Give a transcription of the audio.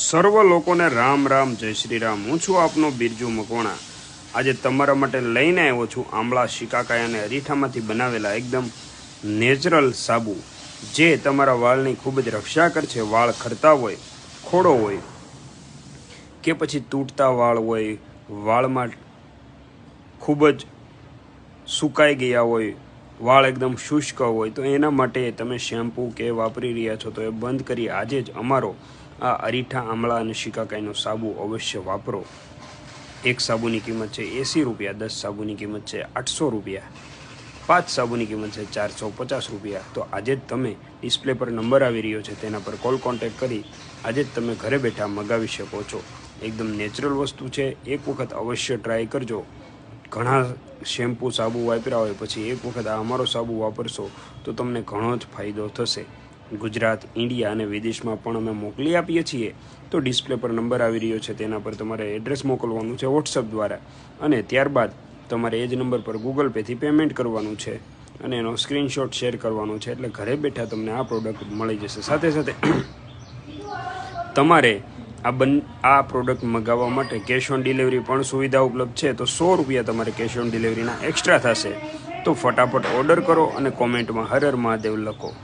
સર્વ લોકોને રામ રામ જય શ્રી રામ। હું છું આપનો બિરજુ મકવાણા। આજે તમારા માટે લઈને આવ્યો છું આંબળા શિકાકાઈ અને અરીઠામાંથી બનાવેલા એકદમ નેચરલ સાબુ, જે તમારા વાળની ખૂબ જ રક્ષા કરશે। વાળ ખરતા હોય, ખોડો હોય કે પછી તૂટતા વાળ હોય, વાળમાં ખૂબ જ સુકાઈ ગયા હોય, વાળ એકદમ શુષ્ક હોય, તો એના માટે તમે શેમ્પૂ કે વાપરી રહ્યા છો તો એ બંધ કરી આજે જ અમારો આ અરીઠા આમળા અને શિકાકાઈનો સાબુ અવશ્ય વાપરો। એક સાબુની કિંમત છે 80 રૂપિયા, 10 સાબુની કિંમત છે 800 રૂપિયા, 5 સાબુની કિંમત છે 450 રૂપિયા। તો આજે જ તમે ડિસ્પ્લે પર નંબર આવી રહ્યો છે તેના પર કોલ કોન્ટેક્ટ કરી આજે જ તમે ઘરે બેઠા મંગાવી શકો છો। એકદમ નેચરલ વસ્તુ છે, એક વખત અવશ્ય ટ્રાય કરજો। ઘણા શેમ્પૂ સાબુ વાપર્યા હોય પછી એક વખત આ અમારો સાબુ વાપરશો તો તમને ઘણો જ ફાયદો થશે। ગુજરાત, ઇન્ડિયા અને વિદેશમાં પણ અમે મોકલી આપીએ છીએ। તો ડિસ્પ્લે પર નંબર આવી રહ્યો છે તેના પર તમારે એડ્રેસ મોકલવાનું છે વોટ્સઅપ દ્વારા, અને ત્યારબાદ તમારે એ જ નંબર પર ગૂગલ પેથી પેમેન્ટ કરવાનું છે અને એનો સ્ક્રીનશોટ શેર કરવાનો છે, એટલે ઘરે બેઠા તમને આ પ્રોડક્ટ મળી જશે। સાથે સાથે તમારે આ પ્રોડક્ટ મંગાવવા માટે કેશ ઓન ડિલિવરી પણ સુવિધા ઉપલબ્ધ છે। તો 100 રૂપિયા તમારે કેશ ઓન ડિલિવરીના એક્સ્ટ્રા થશે। તો ફટાફટ ઓર્ડર કરો અને કોમેન્ટમાં હર હર મહાદેવ લખો।